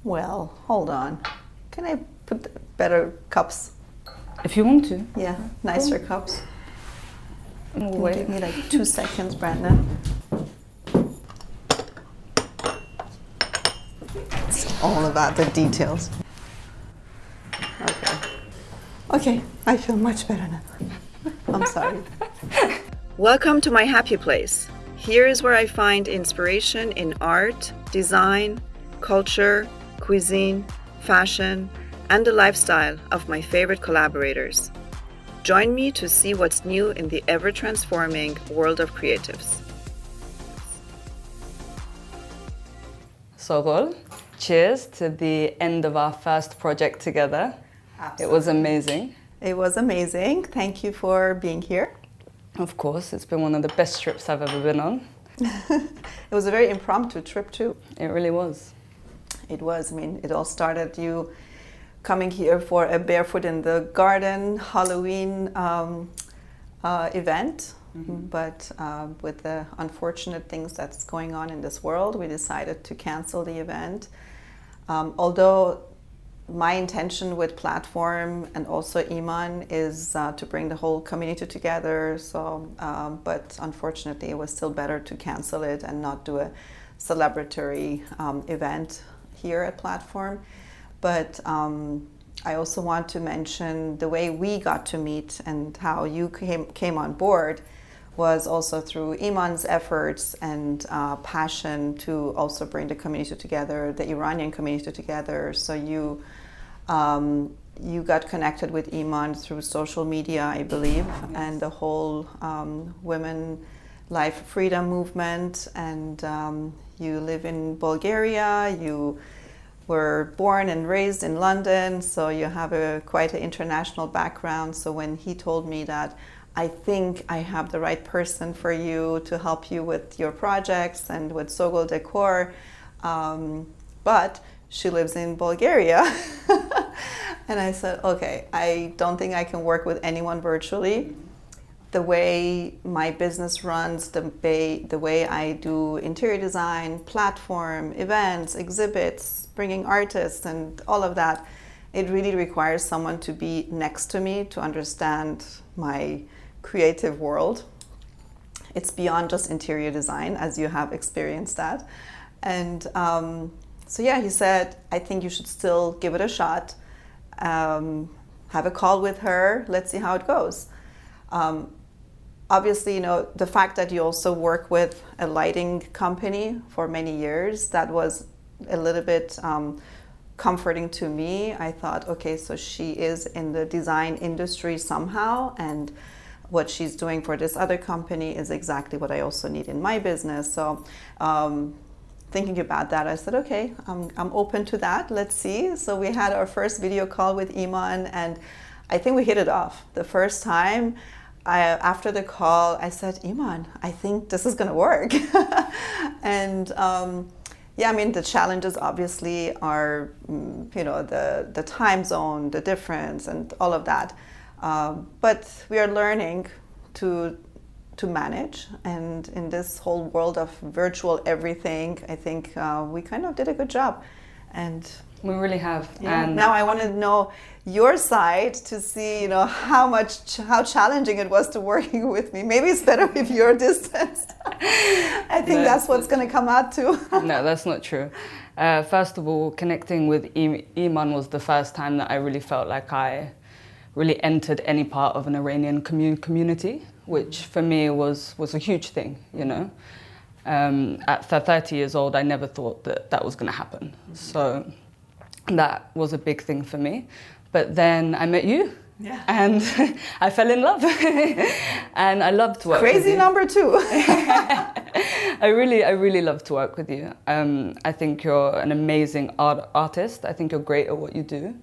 Well, hold on. Can I put better cups? If you want to. Yeah, nicer cups. Wait. Give me like 2 seconds, Brandon. It's all about the details. Okay. Okay, I feel much better now. I'm sorry. Welcome to my happy place. Here is where I find inspiration in art, design, culture, cuisine, fashion, and the lifestyle of my favorite collaborators. Join me to see what's new in the ever-transforming world of creatives. Sogol, cheers to the end of our first project together. Absolutely. It was amazing. It was amazing. Thank you for being here. Of course, it's been one of the best trips I've ever been on. It was a very impromptu trip too. It really was. It was. I mean, it all started you coming here for a Barefoot in the Garden Halloween event. Mm-hmm. But with the unfortunate things that's going on in this world, we decided to cancel the event. Although my intention with platform and also Iman is to bring the whole community together. So, but unfortunately, it was still better to cancel it and not do a celebratory event here at platform. But I also want to mention the way we got to meet and how you came on board was also through Iman's efforts and passion to also bring the community together, the Iranian community together. So you got connected with Iman through social media, I believe, yes. And the whole women life freedom movement. And you live in Bulgaria. You were born and raised in London, so you have quite an international background. So when he told me that I think I have the right person for you to help you with your projects and with Sogol Decor, but she lives in Bulgaria. And I said, okay, I don't think I can work with anyone virtually. The way my business runs, the way I do interior design, platform, events, exhibits, bringing artists and all of that, it really requires someone to be next to me to understand my creative world. It's beyond just interior design, as you have experienced that. And so yeah, he said, I think you should still give it a shot. Have a call with her. Let's see how it goes. Obviously, you know, the fact that you also work with a lighting company for many years, that was a little bit comforting to me. I thought, okay, so she is in the design industry somehow, and what she's doing for this other company is exactly what I also need in my business. So thinking about that, I said, okay, I'm open to that. Let's see. So we had our first video call with Iman, and I think we hit it off. The first time, after the call, I said, Iman, I think this is going to work. And yeah, I mean, the challenges obviously are, you know, the time zone, the difference, and all of that. But we are learning to manage. And in this whole world of virtual everything, I think we kind of did a good job. And we really have. Yeah. And now I want to know your side to see, you know, how challenging it was to working with me. Maybe it's better if you're distanced. I think that's what's going to come out too. No, that's not true. First of all, connecting with Iman was the first time that I really felt like I really entered any part of an Iranian community, which for me was a huge thing, you know. At 30 years old, I never thought that was going to happen. So that was a big thing for me. But then I met you, yeah, and I fell in love. And I love to work with you. Crazy number two. I really love to work with you. I think you're an amazing artist. I think you're great at what you do.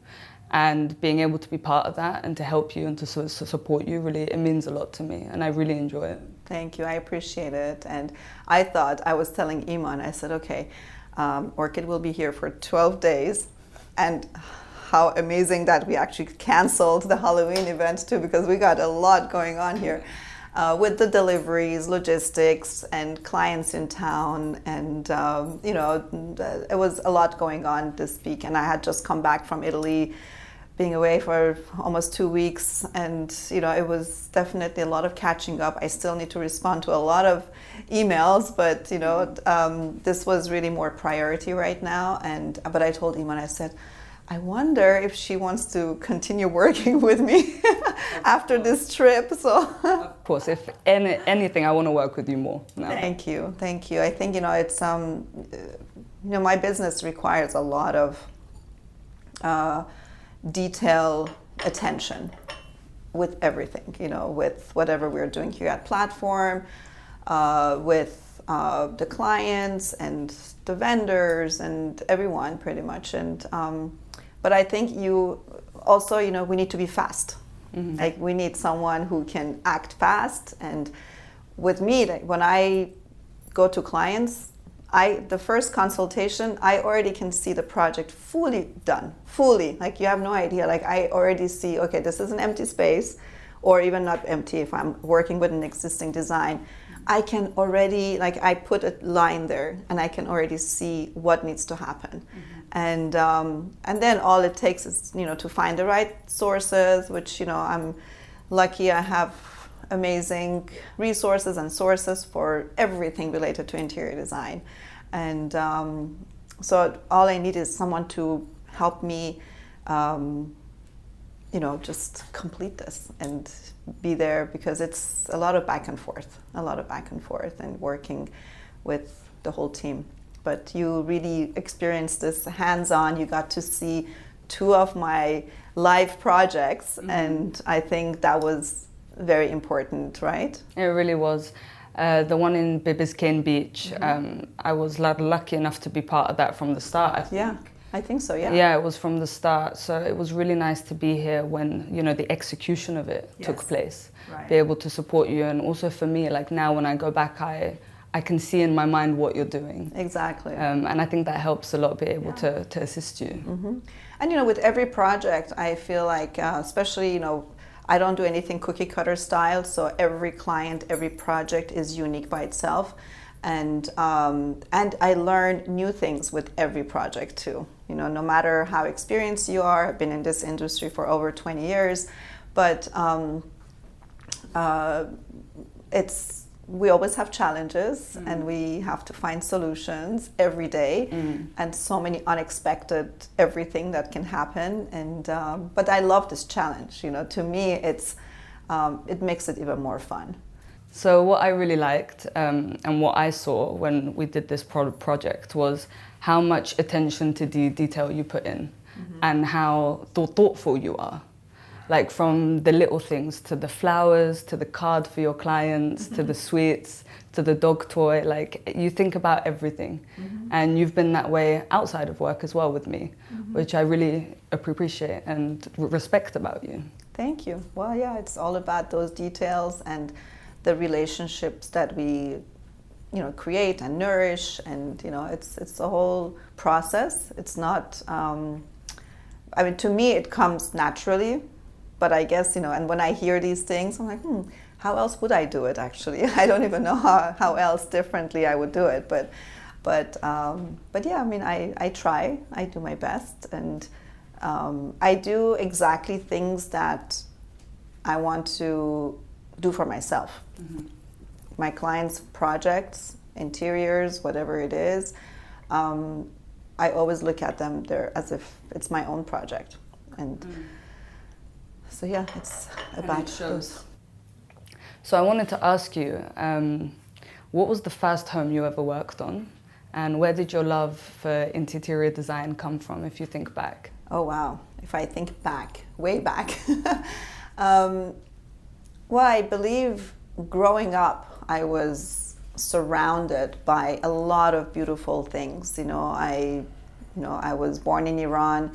And being able to be part of that and to help you and to support you, really, it means a lot to me. And I really enjoy it. Thank you. I appreciate it. And I was telling Iman, I said, okay, Orchid will be here for 12 days. And how amazing that we actually canceled the Halloween event too, because we got a lot going on here. with the deliveries, logistics, and clients in town. And, it was a lot going on this week. And I had just come back from Italy, being away for almost 2 weeks. And, it was definitely a lot of catching up. I still need to respond to a lot of emails, but, this was really more priority right now. But I told Iman, I said, I wonder if she wants to continue working with me after this trip. So, of course, if anything, I want to work with you more now. Thank you. I think it's my business requires a lot of detail, attention with everything. With whatever we're doing here at Platform, with the clients and the vendors and everyone pretty much. But I think you also, we need to be fast. Mm-hmm. Like we need someone who can act fast. And with me, when I go to clients, the first consultation, I already can see the project fully done, like you have no idea. Like I already see, okay, this is an empty space, or even not empty if I'm working with an existing design. I can already, I put a line there and I can already see what needs to happen. Mm-hmm. And then all it takes is, to find the right sources, which, I'm lucky I have amazing resources and sources for everything related to interior design. And so all I need is someone to help me, just complete this and be there, because it's a lot of back and forth and working with the whole team. But you really experienced this hands-on. You got to see 2 of my live projects, mm-hmm. and I think that was very important, right? It really was. The one in Biscayne Beach, mm-hmm. I was lucky enough to be part of that from the start, I think. Yeah, I think so, yeah. Yeah, it was from the start. So it was really nice to be here when, the execution of it took place. Right. Be able to support you. And also for me, now when I go back, I can see in my mind what you're doing. Exactly. And I think that helps a lot, be able to assist you. Mm-hmm. And, with every project, I feel like, especially, I don't do anything cookie cutter style. So every client, every project is unique by itself. And I learn new things with every project too. No matter how experienced you are, I've been in this industry for over 20 years, but we always have challenges, mm. and we have to find solutions every day, and so many unexpected everything that can happen. And but I love this challenge. To me, it makes it even more fun. So what I really liked and what I saw when we did this project was how much attention to detail you put in, mm-hmm. and how thoughtful you are. Like from the little things to the flowers, to the card for your clients, mm-hmm. to the sweets, to the dog toy. You think about everything. Mm-hmm. And you've been that way outside of work as well with me, mm-hmm. which I really appreciate and respect about you. Thank you. Well, yeah, it's all about those details and the relationships that we, create and nourish, and it's a whole process. It's not. To me, it comes naturally, but I guess and when I hear these things, I'm like, how else would I do it? Actually, I don't even know how else differently I would do it. But yeah, I try. I do my best, and I do exactly things that I want to do for myself. Mm-hmm. My clients' projects, interiors, whatever it is, I always look at them there as if it's my own project. And so yeah, it's about those. So I wanted to ask you, what was the first home you ever worked on? And where did your love for interior design come from, if you think back? Oh, wow. If I think back, way back. Well, I believe growing up, I was surrounded by a lot of beautiful things. I was born in Iran,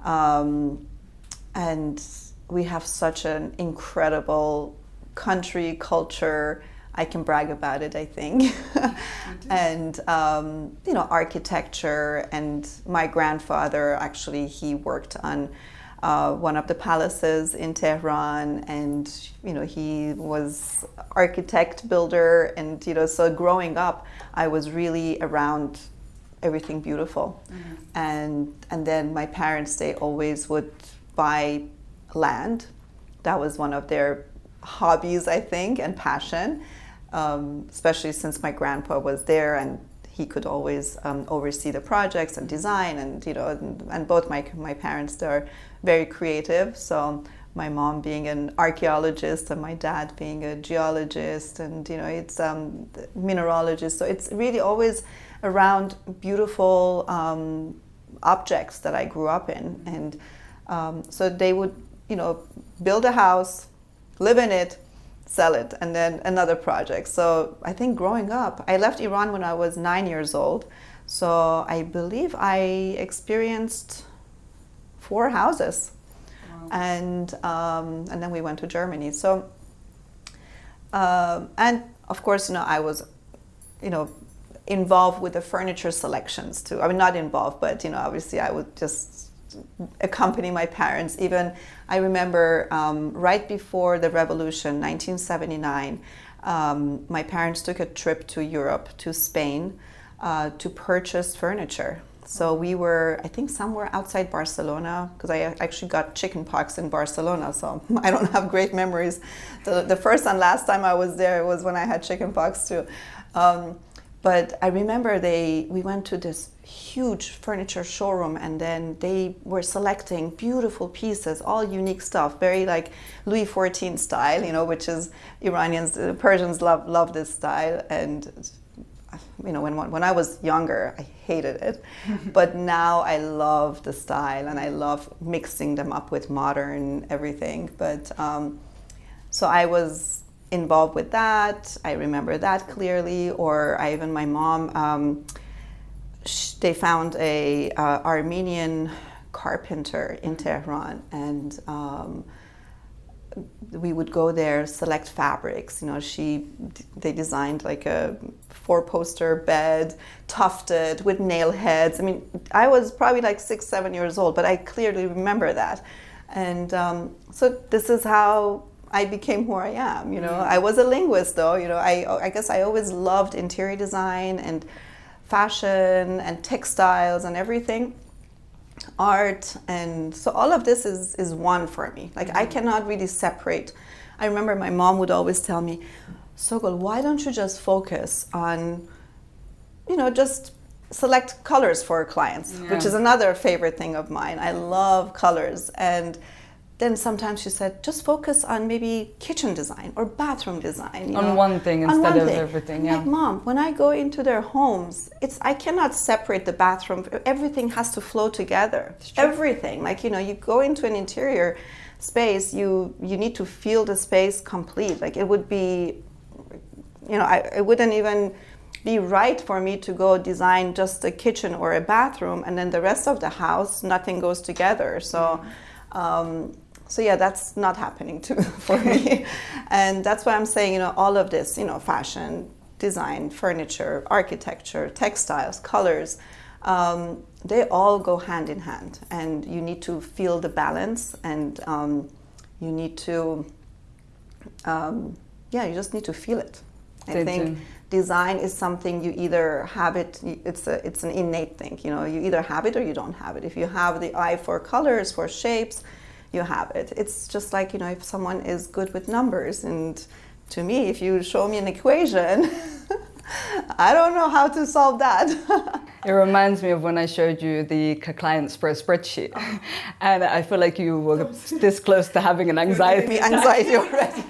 and we have such an incredible country, culture. I can brag about it, I think. And, architecture. And my grandfather, actually, he worked on one of the palaces in Tehran, and he was architect, builder, and so growing up, I was really around everything beautiful. And then my parents, they always would buy land. That was one of their hobbies, I think, and passion, especially since my grandpa was there and he could always oversee the projects and design, and both my parents, they're very creative. So my mom being an archaeologist and my dad being a geologist, and it's mineralogist. So it's really always around beautiful objects that I grew up in. And so they would build a house, live in it, sell it, and then another project. So I think growing up, I left Iran when I was 9 years old. So I believe I experienced 4 houses. Wow. And then we went to Germany. So, and of course, I was, involved with the furniture selections too. I mean, not involved, but, obviously I would just accompany my parents. Even I remember right before the revolution, 1979, my parents took a trip to Europe, to Spain, to purchase furniture. So we were, I think, somewhere outside Barcelona, because I actually got chicken pox in Barcelona, so I don't have great memories. The first and last time I was there was when I had chicken pox too. But I remember we went to this huge furniture showroom, and then they were selecting beautiful pieces, all unique stuff, very like Louis XIV style, which is Iranians, Persians love this style. And when I was younger, I hated it, but now I love the style and I love mixing them up with modern everything. But so I was involved with that. I remember that clearly. Or my mom, they found a Armenian carpenter in Tehran, and we would go there, select fabrics. They designed like a 4-poster bed, tufted with nail heads. I mean, I was probably like 6-7 years old, but I clearly remember that. And so this is how I became who I am. I was a linguist though. I guess I always loved interior design and fashion and textiles and everything, art, and so all of this is one for me. Like I cannot really separate. I remember my mom would always tell me, Sogol, why don't you just focus on, just select colors for clients, which is another favorite thing of mine. I love colors. And then sometimes she said, just focus on maybe kitchen design or bathroom design. On one thing instead of everything. Like, Mom, when I go into their homes, I cannot separate the bathroom. Everything has to flow together. Everything. Like, you go into an interior space, you need to feel the space complete. Like it would be, it wouldn't even be right for me to go design just a kitchen or a bathroom and then the rest of the house, nothing goes together. So, so yeah, that's not happening for me. And that's why I'm saying, all of this, fashion, design, furniture, architecture, textiles, colors, they all go hand in hand. And you need to feel the balance, and you need to, you just need to feel it. I think design is something you either have it, it's an innate thing, you either have it or you don't have it. If you have the eye for colors, for shapes, you have it. It's just like, if someone is good with numbers, and to me, if you show me an equation, I don't know how to solve that. It reminds me of when I showed you the client spreadsheet, and I feel like you were this close to having an anxiety. Anxiety already.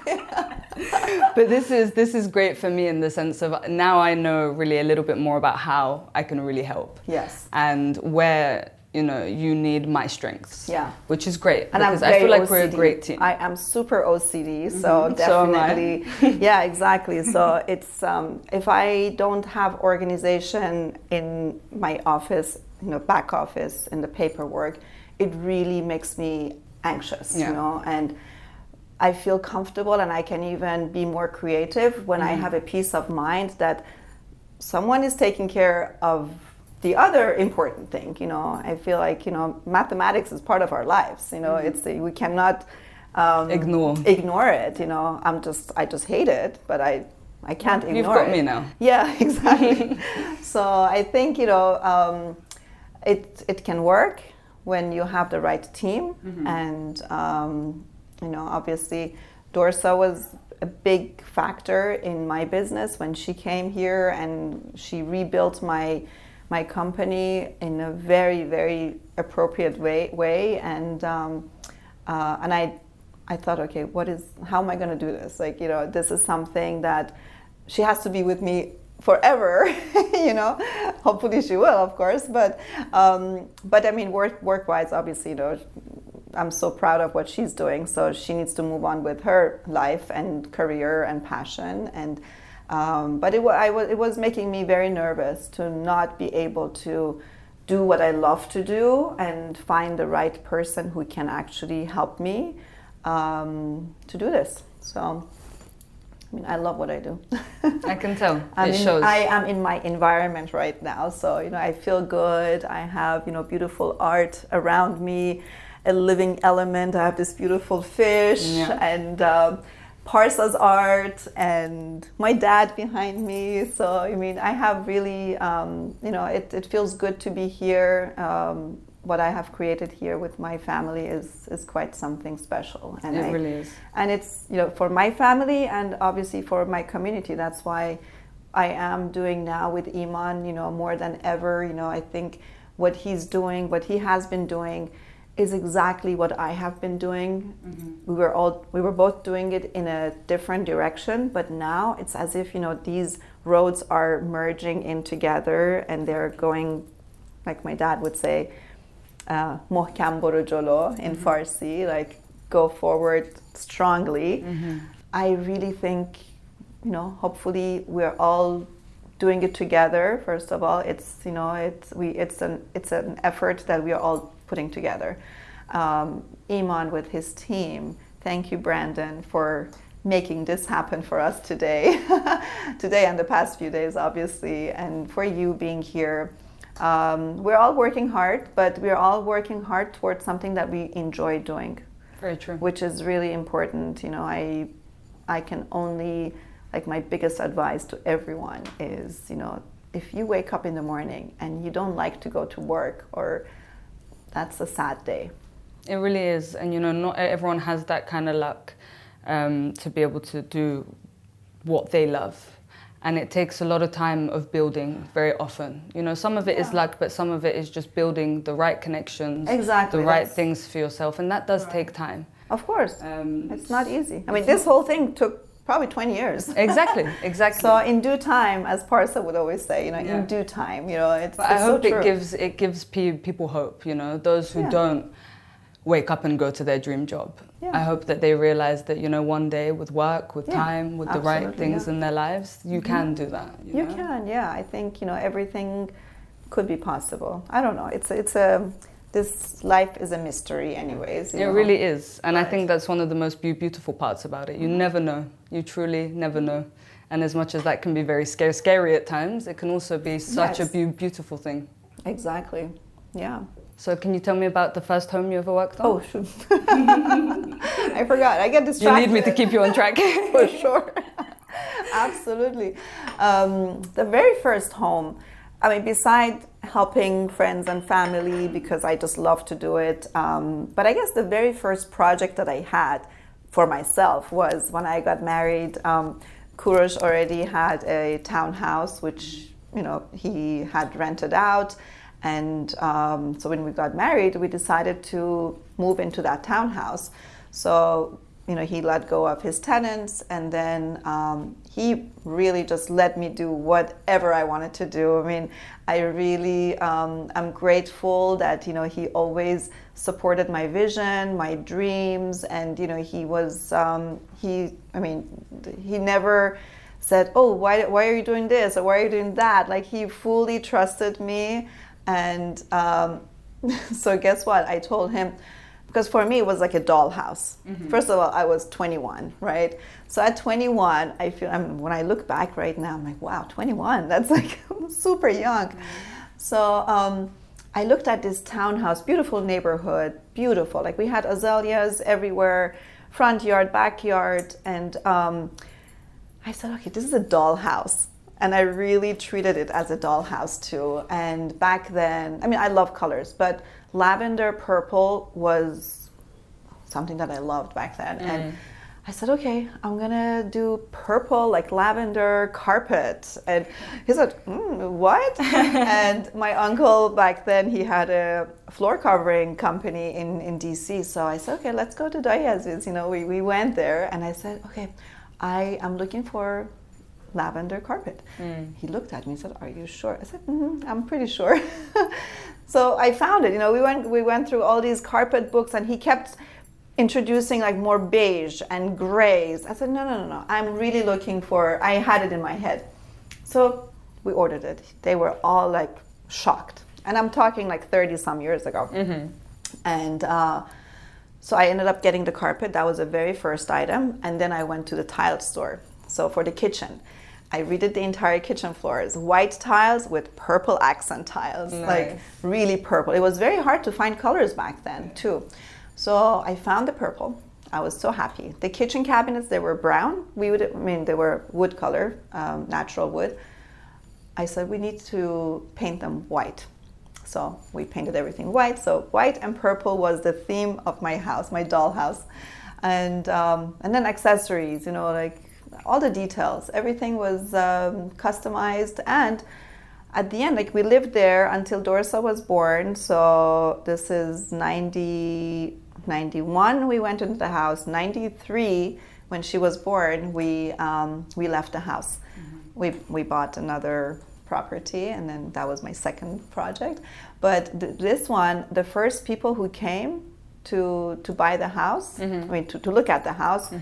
But this is great for me in the sense of now I know really a little bit more about how I can really help. Yes. And where you need my strengths. Yeah. Which is great. And because I feel like OCD. we're a great team. I am super OCD, so definitely. So yeah, exactly. So it's if I don't have organization in my office, back office, in the paperwork, it really makes me anxious, and I feel comfortable, and I can even be more creative when I have a peace of mind that someone is taking care of the other important thing, I feel like, mathematics is part of our lives. We cannot ignore it. I just hate it, but I can't ignore it. You've got me now. Yeah, exactly. So I think, it can work when you have the right team. And, obviously Dorsa was a big factor in my business when she came here, and she rebuilt my company in a very, very appropriate way. And I thought, okay, how am I going to do this? This is something that she has to be with me forever, hopefully she will, of course. But I mean, work-wise, obviously, I'm so proud of what she's doing. So she needs to move on with her life and career and passion. And but it was making me very nervous to not be able to do what I love to do and find the right person who can actually help me to do this. So, I mean, I love what I do. I can tell. It shows. I am in my environment right now, so I feel good. I have beautiful art around me, a living element. I have this beautiful fish and Parsa's art and my dad behind me. So I mean, I have really it feels good to be here. What I have created here with my family is quite something special, and it really is. And it's for my family and obviously for my community. That's why I am doing now with Iman more than ever. I think what he's doing, what he has been doing, is exactly what I have been doing. We were both doing it in a different direction, but now it's as if these roads are merging in together, and they're going, like my dad would say, mohkam baro jolo in Farsi, like go forward strongly. I really think hopefully we're all doing it together. First of all, it's an effort that we are all putting together. Iman with his team, thank you, Brandon, for making this happen for us today and the past few days, obviously, and for you being here. We're all working hard, but we're all working hard towards something that we enjoy doing. Very true. Which is really important. I can only, my biggest advice to everyone is, if you wake up in the morning and you don't like to go to work, or that's a sad day. It really is. And not everyone has that kind of luck to be able to do what they love. And it takes a lot of time of building very often. Some of it is luck, but some of it is just building the right connections, exactly, the right things for yourself. And that does take time. Of course. It's not easy. I mean, this whole thing took probably 20 years. Exactly. So in due time, as Parsa would always say, in due time, it's I hope so true. it gives people hope, those who don't wake up and go to their dream job. I hope that they realize that, one day with work, with time, with the right things in their lives, you can do that. You can, I think, everything could be possible. I don't know. This life is a mystery anyways. It really is. And I think that's one of the most beautiful parts about it. You never know. You truly never know. And as much as that can be very scary at times, it can also be such a beautiful thing. Exactly. Yeah. So can you tell me about the first home you ever worked on? Oh, shoot. I forgot. I get distracted. You need me to keep you on track. For sure. Absolutely. The very first home, besides helping friends and family, because I just love to do it, but I guess the very first project that I had for myself was when I got married. Kurosh already had a townhouse, which, he had rented out. And so when we got married, we decided to move into that townhouse. So, he let go of his tenants, and then he really just let me do whatever I wanted to do. I really am grateful that, he always supported my vision, my dreams, and, he was, he never said, oh, why are you doing this, or why are you doing that? He fully trusted me. And so guess what? I told him, because for me it was like a dollhouse. First of all, I was 21, right? So at 21, I feel, when I look back right now, I'm like, wow, 21, that's super young. So I looked at this townhouse, beautiful neighborhood, beautiful. Like we had azaleas everywhere, front yard, backyard. And I said, okay, this is a dollhouse. And I really treated it as a dollhouse too. And back then, I mean, I love colors, but lavender purple was something that I loved back then. And I said, okay, I'm gonna do purple, like lavender carpet. And he said, what? And my uncle back then, he had a floor covering company in DC. So I said, okay, let's go to Diaz's. You know, we went there and I said, okay, I am looking for lavender carpet. He looked at me and said, are you sure? I said, I'm pretty sure. So I found it. You know, we went through all these carpet books and he kept introducing like more beige and grays. I said, no. I'm really looking for, I had it in my head. So we ordered it. They were all like shocked. And I'm talking like 30 some years ago. And so I ended up getting the carpet. That was the very first item. And then I went to the tile store. So for the kitchen, I redid the entire kitchen floors, white tiles with purple accent tiles, like really purple. It was very hard to find colors back then too. So I found the purple. I was so happy. The kitchen cabinets, they were brown. They were wood color, natural wood. I said, we need to paint them white. So we painted everything white. So white and purple was the theme of my house, my dollhouse. And then accessories, you know, like all the details. Everything was customized. And at the end, like we lived there until Dorsa was born. So this is 91, we went into the house. 93, when she was born, we left the house. We bought another property, and then that was my second project. But this one, the first people who came to buy the house, to look at the house,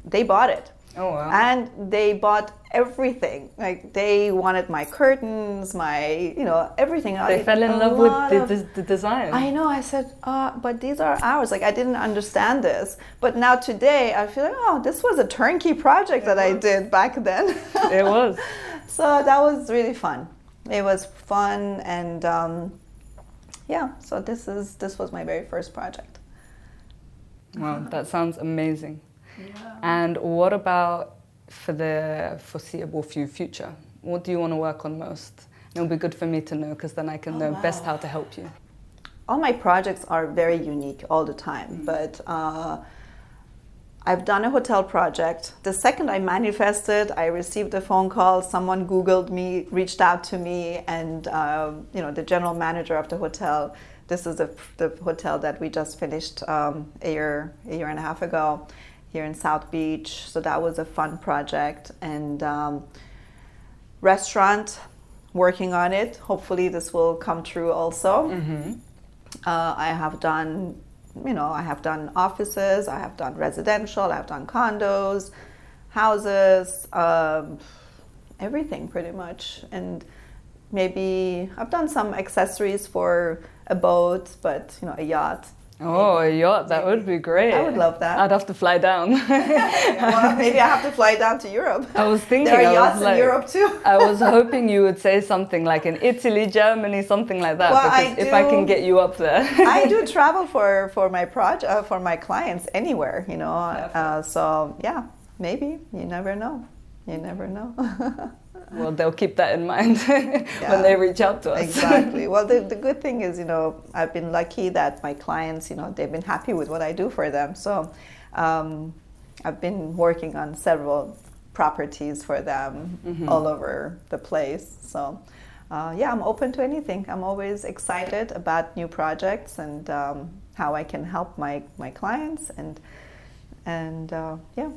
they bought it. Oh, wow. And they bought everything. Like they wanted my curtains, everything. They fell in love with the design. I know. I said, but these are ours. Like I didn't understand this. But now today I feel like, oh, this was a turnkey project that I did back then. It was. So that was really fun. It was fun. And so this was my very first project. Wow, that sounds amazing. Yeah. And what about for the foreseeable future? What do you want to work on most? It'll be good for me to know, because then I can know best how to help you. All my projects are very unique all the time, but I've done a hotel project. The second I manifested, I received a phone call. Someone Googled me, reached out to me, and the general manager of the hotel. This is the hotel that we just finished a year and a half ago, here in South Beach. So that was a fun project. And restaurant, working on it. Hopefully this will come true also. I have done offices, I have done residential, I have done condos, houses, everything pretty much. And maybe I've done some accessories for a boat, but a yacht. Oh, a yacht, that would be great. I would love that. I'd have to fly down. Well, maybe I have to fly down to Europe. I was thinking there are yachts in Europe too. I was hoping you would say something like in Italy, Germany, something like that. Well, because if I can get you up there. I do travel for my project, for my clients anywhere, so yeah, maybe. You never know. You never know. Well, they'll keep that in mind when they reach out to us. Exactly. Well, the good thing is, I've been lucky that my clients, they've been happy with what I do for them. So I've been working on several properties for them all over the place. So I'm open to anything. I'm always excited about new projects and how I can help my clients and yeah.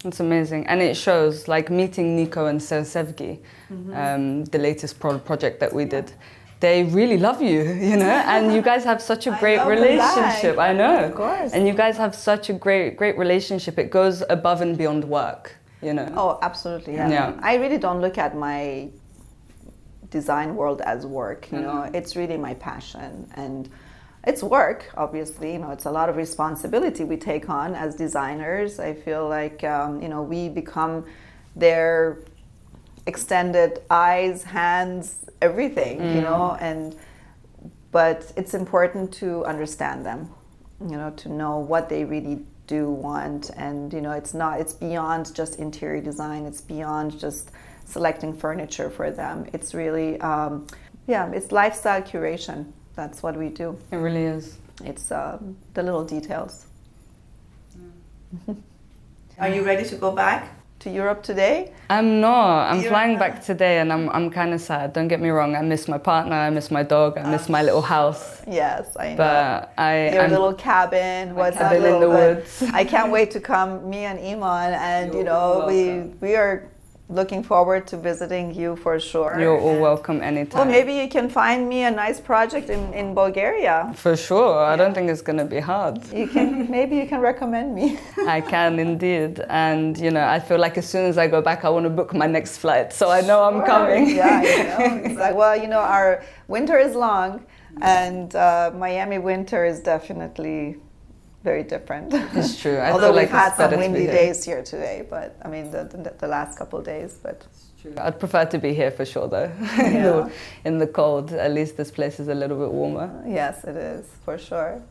It's amazing, and it shows, like meeting Nico and Sevgi, the latest project that we did. They really love you, and you guys have such a great relationship. I know, of course. And you guys have such a great relationship. It goes above and beyond work, Oh, absolutely. Yeah. I really don't look at my design world as work. It's really my passion, and it's work, obviously. It's a lot of responsibility we take on as designers. I feel like, we become their extended eyes, hands, everything, you know, but it's important to understand them, you know, to know what they really do want. And, you know, it's beyond just interior design. It's beyond just selecting furniture for them. It's really, it's lifestyle curation. That's what we do. It really is. It's the little details. Are you ready to go back to Europe today? I'm not. I'm flying back today, and I'm kind of sad. Don't get me wrong. I miss my partner. I miss my dog. I miss my little house. Yes, I know. But your little cabin. What's that cabin in the woods. I can't wait to come. Me and Iman, and you know, we are looking forward to visiting you for sure. You're all welcome anytime. Well, maybe you can find me a nice project in Bulgaria. For sure. I don't think it's going to be hard. Maybe you can recommend me. I can indeed. And, you know, I feel like as soon as I go back, I want to book my next flight. So I know I'm coming. Yeah, you know. It's like, well, you know, our winter is long, and Miami winter is definitely very different. It's true. Although we've had some windy days here today, but I mean the last couple of days. But it's true. I'd prefer to be here for sure, though. Yeah. In the cold, at least this place is a little bit warmer. Yes, it is for sure.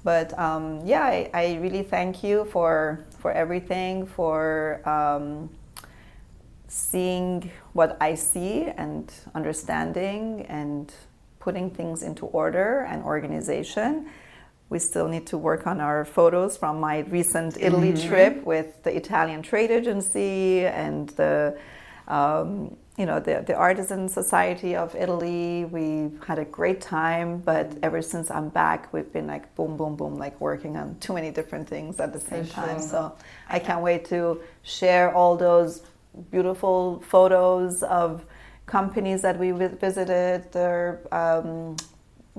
But I really thank you for everything, for seeing what I see and understanding and putting things into order and organization. We still need to work on our photos from my recent Italy trip with the Italian trade agency and the Artisan Society of Italy. We've had a great time, but ever since I'm back, we've been like boom, boom, boom, like working on too many different things at the same time. So I can't wait to share all those beautiful photos of companies that we visited,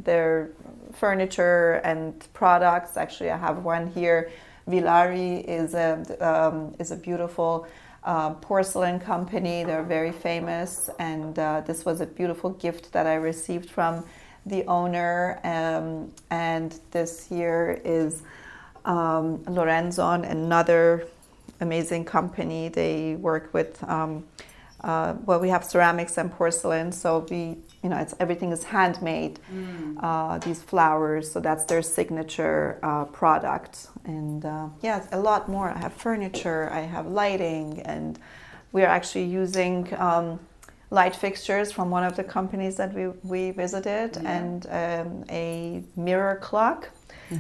their furniture and products. Actually, I have one here. Villari is a beautiful porcelain company. They're very famous, and this was a beautiful gift that I received from the owner. And this here is Lorenzo, another amazing company. They work with we have ceramics and porcelain, so everything is handmade. These flowers, so that's their signature product. And a lot more. I have furniture, I have lighting, and we are actually using light fixtures from one of the companies that we visited, and a mirror clock,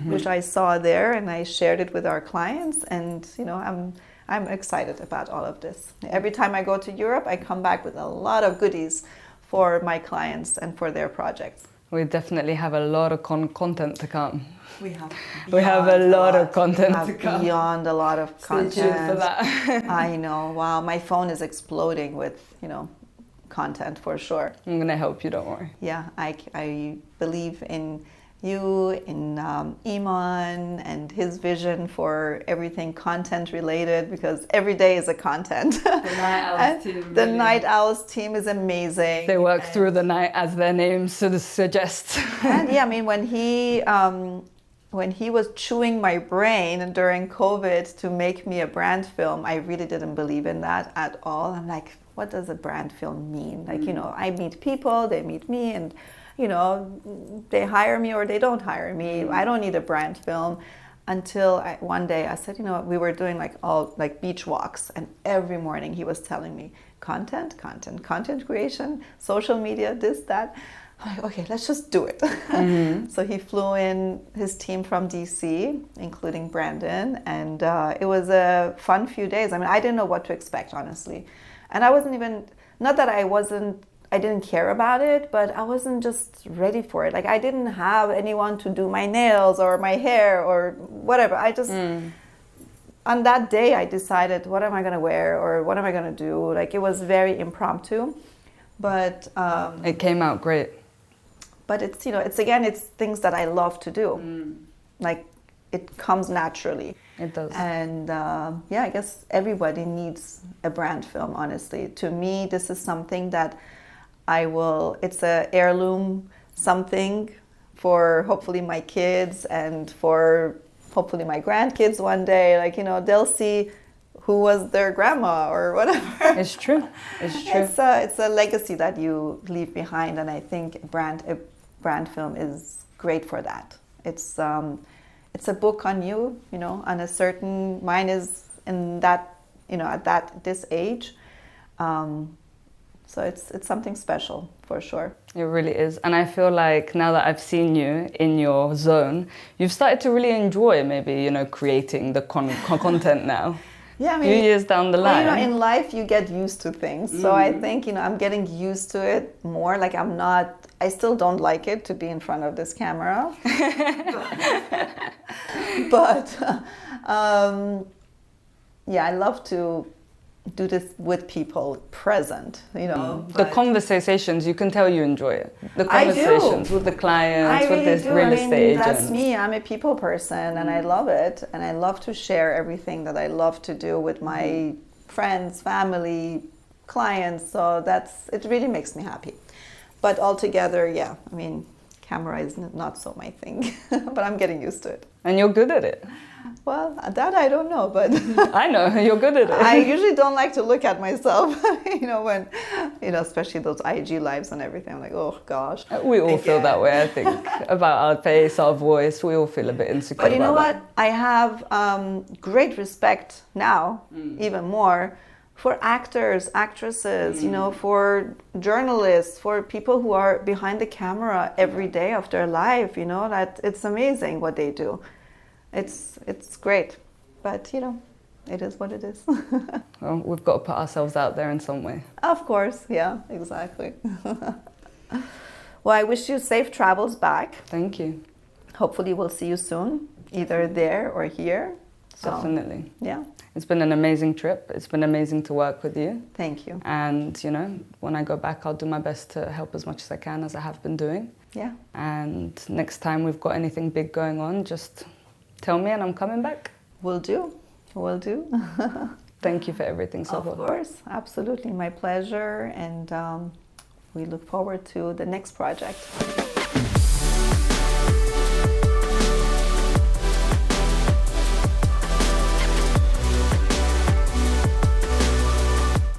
which I saw there, and I shared it with our clients. And I'm excited about all of this. Every time I go to Europe, I come back with a lot of goodies for my clients and for their projects. We definitely have a lot of content to come. We have a lot of content to come. Beyond a lot of content. Stay tuned for that. I know. Wow, my phone is exploding with, content for sure. I'm going to help you, don't worry. Yeah, I believe in you, in Iman and his vision for everything content related, because every day is a content. The Night Owls team is amazing. They work through the night, as their name suggests. And yeah, I mean, when he was chewing my brain during COVID to make me a brand film, I really didn't believe in that at all. I'm like, what does a brand film mean? Like, I meet people, they meet me, and they hire me or they don't hire me. I don't need a brand film. Until one day I said, we were doing like beach walks, and every morning he was telling me content creation, social media, this, that. I'm like, okay, let's just do it. So he flew in his team from DC, including Brandon, and it was a fun few days. I mean, I didn't know what to expect, honestly. And I wasn't even, not that I didn't care about it, but I wasn't just ready for it. Like, I didn't have anyone to do my nails or my hair or whatever. I just, on that day, I decided, what am I going to wear or what am I going to do? Like, it was very impromptu, but... it came out great. But it's, it's things that I love to do. Like, it comes naturally. It does. And I guess everybody needs a brand film, honestly. To me, this is something that it's a heirloom something for hopefully my kids and for hopefully my grandkids one day. Like, they'll see who was their grandma or whatever. It's true. It's true. It's a legacy that you leave behind, and I think a brand film is great for that. It's a book on you, on a certain, mine is in that, at this age. So it's something special for sure. It really is. And I feel like now that I've seen you in your zone, you've started to really enjoy maybe, creating the content now. Yeah, I a mean, few years down the line. In life you get used to things. So I think, I'm getting used to it more. Like I still don't like it to be in front of this camera. But I love to do this with people present, The conversations, you can tell you enjoy it. The conversations with the clients, with this real estate agent. That's me. I'm a people person and I love it. And I love to share everything that I love to do with my friends, family, clients. So it really makes me happy. But altogether, camera is not so my thing, but I'm getting used to it. And you're good at it. Well, that I don't know, but I know you're good at it. I usually don't like to look at myself, when, especially those IG lives and everything. I'm like, oh gosh. We all feel that way, I think, about our face, our voice. We all feel a bit insecure. But you know what? I have great respect now, even more, for actors, actresses, for journalists, for people who are behind the camera every day of their life. That it's amazing what they do. It's great, but it is what it is. Well, we've got to put ourselves out there in some way. Of course, yeah, exactly. Well, I wish you safe travels back. Thank you. Hopefully we'll see you soon, either there or here. So, definitely. Yeah. It's been an amazing trip. It's been amazing to work with you. Thank you. And, when I go back, I'll do my best to help as much as I can, as I have been doing. Yeah. And next time we've got anything big going on, just tell me and I'm coming back. Will do. Thank you for everything, Sogol. Of course, absolutely. My pleasure. And we look forward to the next project.